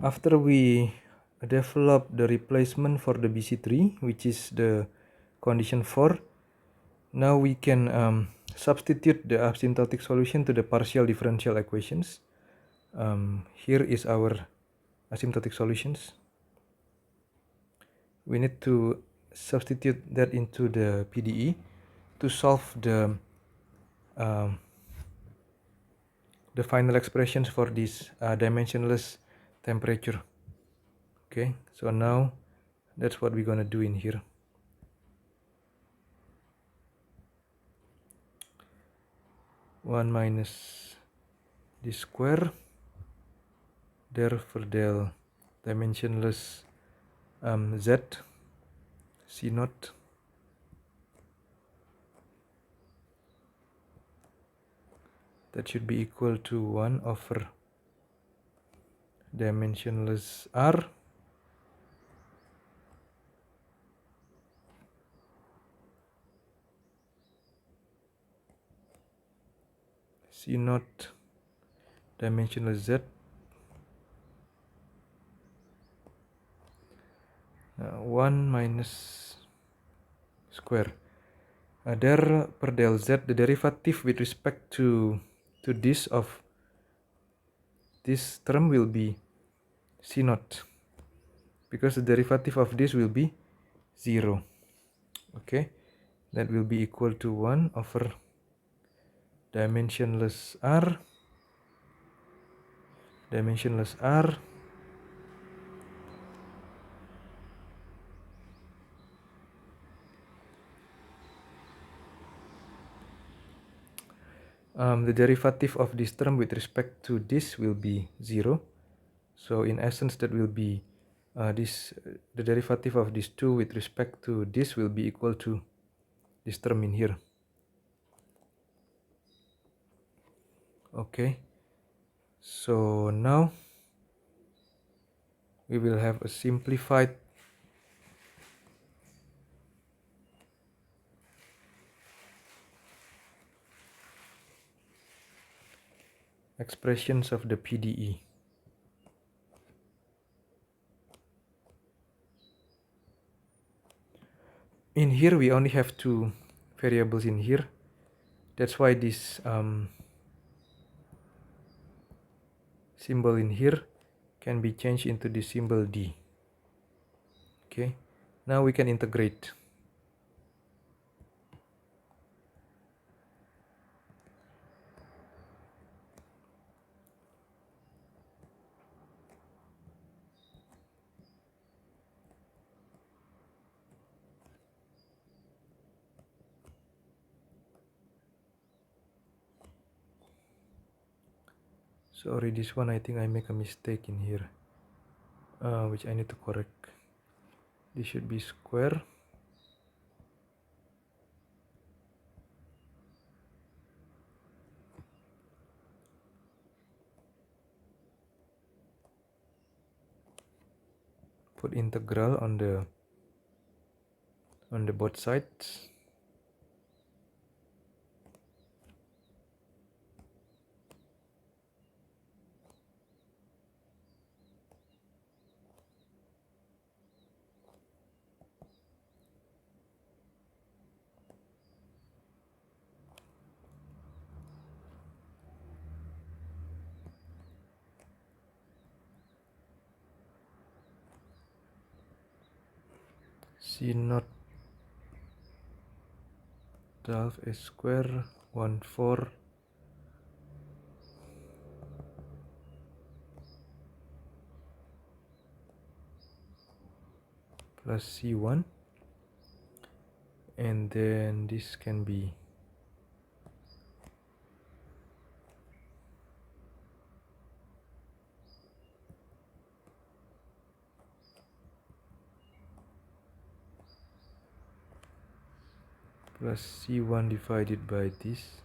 After we develop the replacement for the BC3, which is the condition 4, now we can substitute the asymptotic solution to the partial differential equations. Here is our asymptotic solutions. We need to substitute that into the PDE to solve the final expressions for this dimensionless temperature. Okay, so now that's what we're gonna do in here. One minus d square der verdel dimensionless z c naught that should be equal to 1 over dimensionless r c naught dimensionless z 1 minus square der per del z, the derivative with respect to this of this term will be c naught, because the derivative of this will be 0. Okay, that will be equal to 1 over dimensionless r the derivative of this term with respect to this will be 0. So in essence that will be the derivative of these two with respect to this will be equal to this term in here. Okay, so now we will have a simplified expressions of the PDE. In here we only have two variables in here. That's why this symbol in here can be changed into the symbol D. Okay, now we can integrate. Sorry, this one I think I make a mistake in here, which I need to correct. This should be square put integral on the both sides. C naught 12 a square 1/4 plus C1, and then this can be plus C1 divided by this,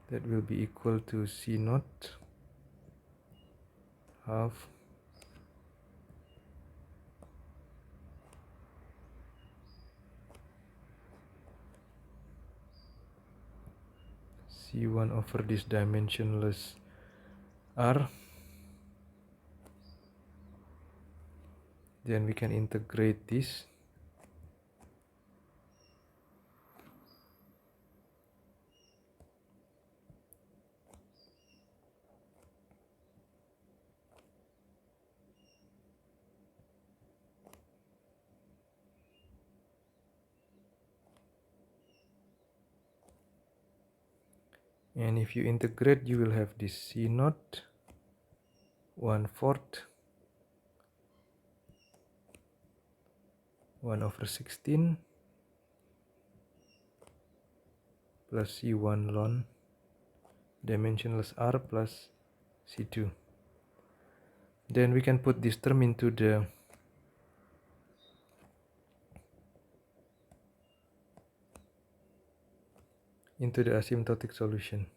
that will be equal to C naught half C1 over this dimensionless R. Then we can integrate this. And if you integrate, you will have this C0 1/4 1/16 plus C1 ln dimensionless R plus C2. Then we can put this term into the asymptotic solution.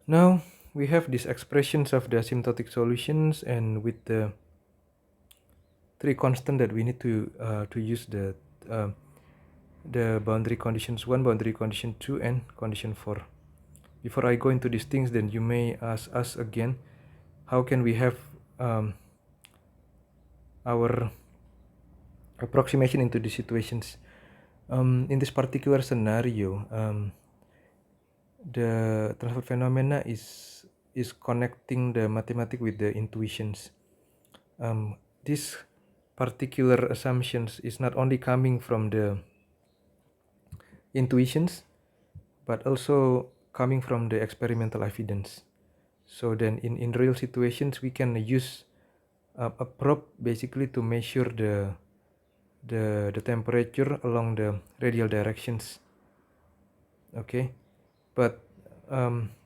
Now we have these expressions of the asymptotic solutions, and with the three constant that we need to use the boundary conditions 1, boundary condition 2, and condition 4. Before I go into these things, then you may ask us again, how can we have our approximation into these situations? In this particular scenario, the transfer phenomena is connecting the mathematics with the intuitions. This particular assumptions is not only coming from the intuitions, but also coming from the experimental evidence. So then in real situations, we can use a probe basically to measure the temperature along the radial directions. Okay, but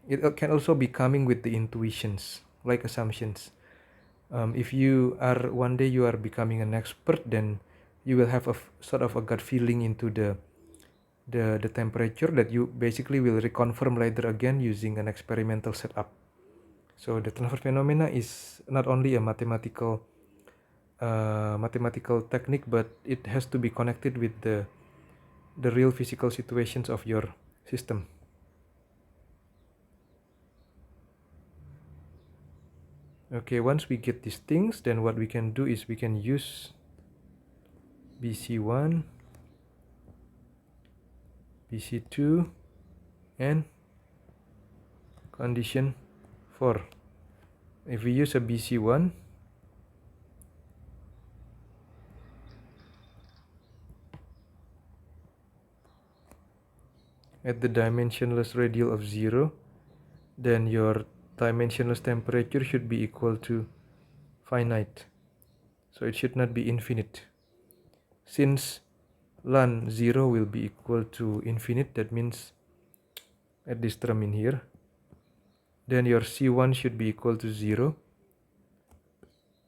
it can also be coming with the intuitions, like assumptions. If you are one day you are becoming an expert, then you will have a sort of a gut feeling into the temperature that you basically will reconfirm later again using an experimental setup. So the transfer phenomena is not only a mathematical technique, but it has to be connected with the real physical situations of your system. Okay, once we get these things, then what we can do is we can use BC1, BC2, and condition 4. If we use a BC1, at the dimensionless radial of 0, then your dimensionless temperature should be equal to finite. So it should not be infinite. Since ln 0 will be equal to infinite, that means at this term in here, then your C1 should be equal to 0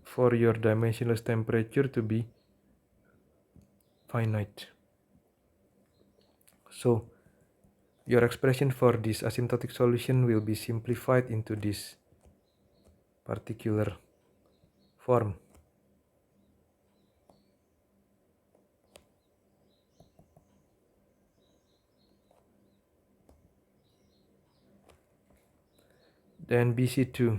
for your dimensionless temperature to be finite. So your expression for this asymptotic solution will be simplified into this particular form. Then BC2,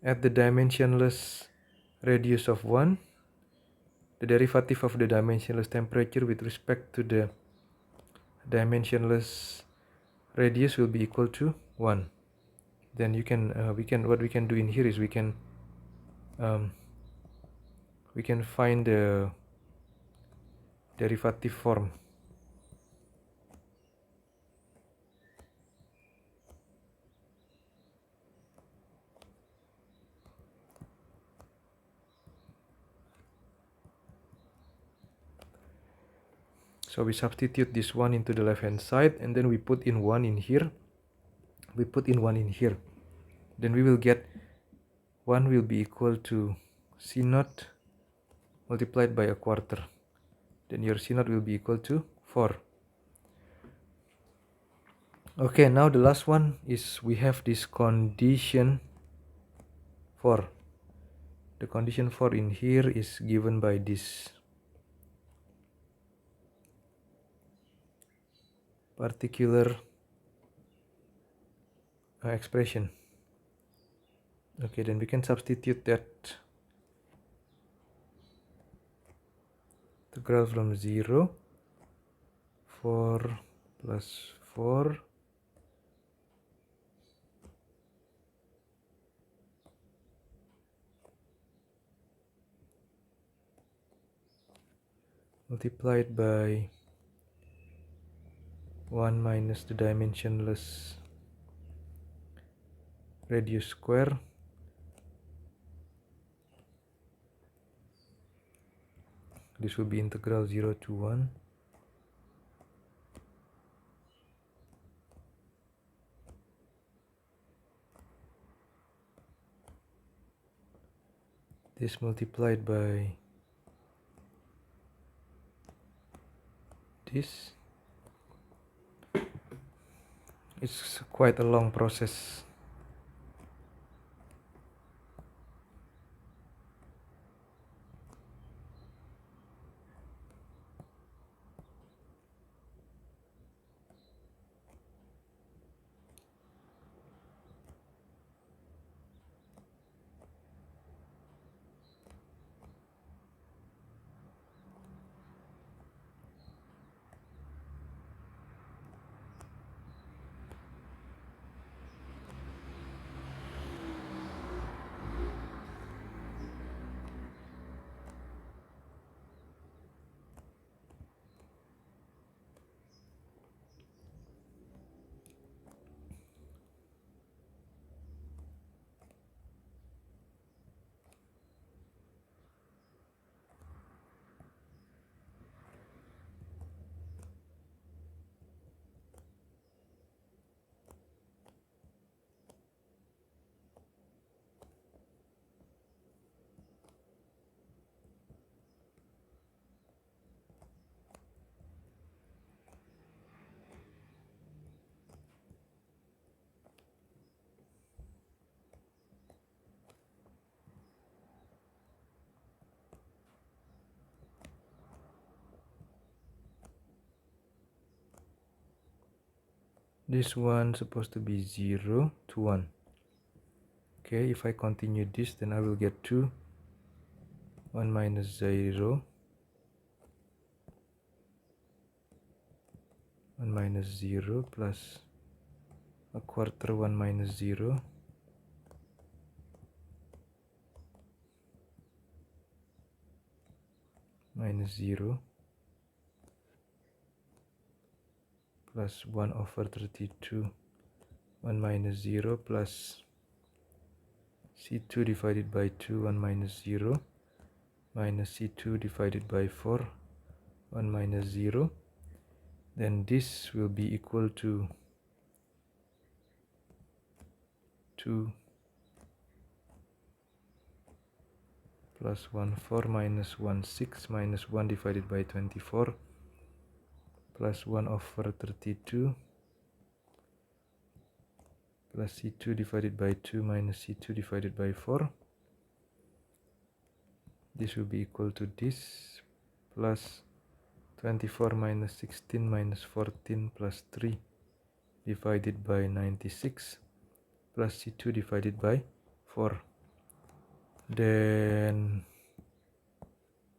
at the dimensionless radius of 1, the derivative of the dimensionless temperature with respect to the dimensionless radius will be equal to 1. Then you can what we can do in here is we can find the derivative form. So we substitute this one into the left hand side, and then we put in 1 in here. We put in 1 in here. Then we will get 1 will be equal to C0 multiplied by a quarter. Then your C0 will be equal to 4. Okay, now the last one is we have this condition 4. The condition 4 in here is given by this particular expression. Okay, then we can substitute that integral from 0, 4 plus 4 multiplied by 1 minus the dimensionless radius square this will be integral 0 to 1 this multiplied by this. It's quite a long process. This one supposed to be 0 to 1. Okay, if I continue this, then I will get 2, 1 minus 0, 1 minus 0 plus a quarter 1 minus 0 minus 0 plus 1 over 32 1 minus 0 plus C2 divided by 2 1 minus 0 minus C2 divided by 4 1 minus 0. Then this will be equal to 2 plus 1 4 minus 1 6 minus 1 divided by 24 plus 1 over 32 plus C2 divided by 2 minus C2 divided by 4. This will be equal to this plus 24 minus 16 minus 14 plus 3 divided by 96 plus C2 divided by 4. Then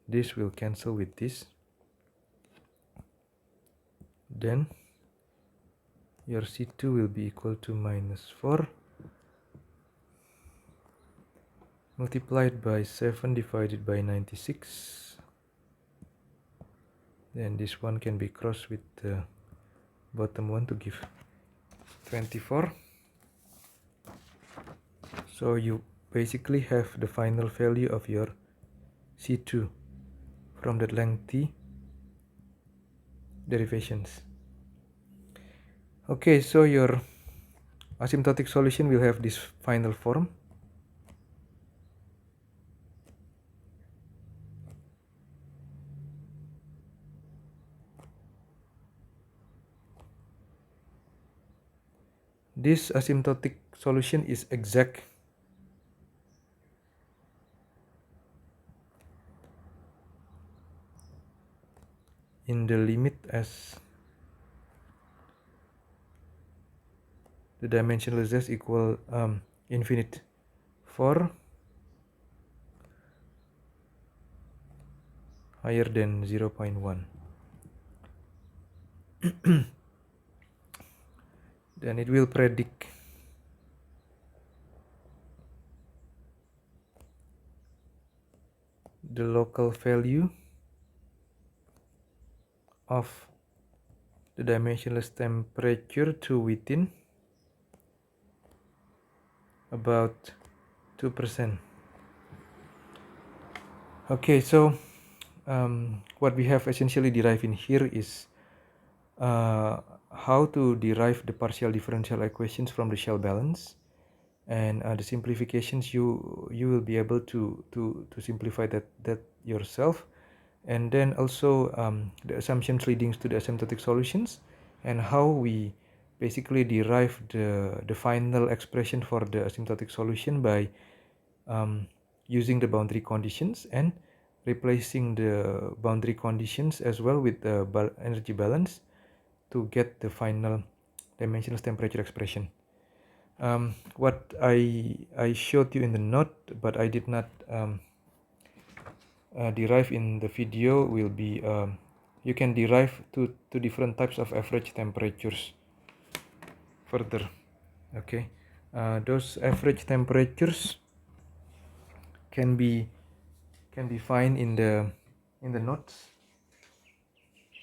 this will cancel with this. Then your C2 will be equal to minus 4 multiplied by 7 divided by 96. Then this one can be crossed with the bottom one to give 24. So you basically have the final value of your C2 from that length T derivations. Okay, so your asymptotic solution will have this final form. This asymptotic solution is exact in the limit as the dimensional z equal infinite for higher than 0.1. Then it will predict the local value of the dimensionless temperature to within about 2%. Okay, so what we have essentially derived in here is how to derive the partial differential equations from the shell balance, and the simplifications you will be able to simplify that yourself, and then also the assumptions leading to the asymptotic solutions, and how we basically derive the final expression for the asymptotic solution by using the boundary conditions and replacing the boundary conditions as well with the energy balance to get the final dimensionless temperature expression. What I showed you in the note, but I did not derive in the video, will be you can derive two different types of average temperatures further. Okay, those average temperatures can be found in the notes,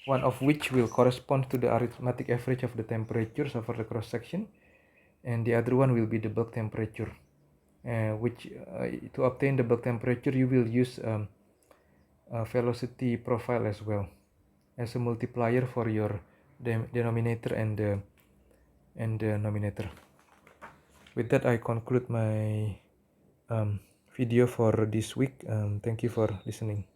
one of which will correspond to the arithmetic average of the temperatures over the cross section, and the other one will be the bulk temperature, which to obtain the bulk temperature you will use a velocity profile as well as a multiplier for your denominator and the nominator. With that, I conclude my video for this week. Thank you for listening.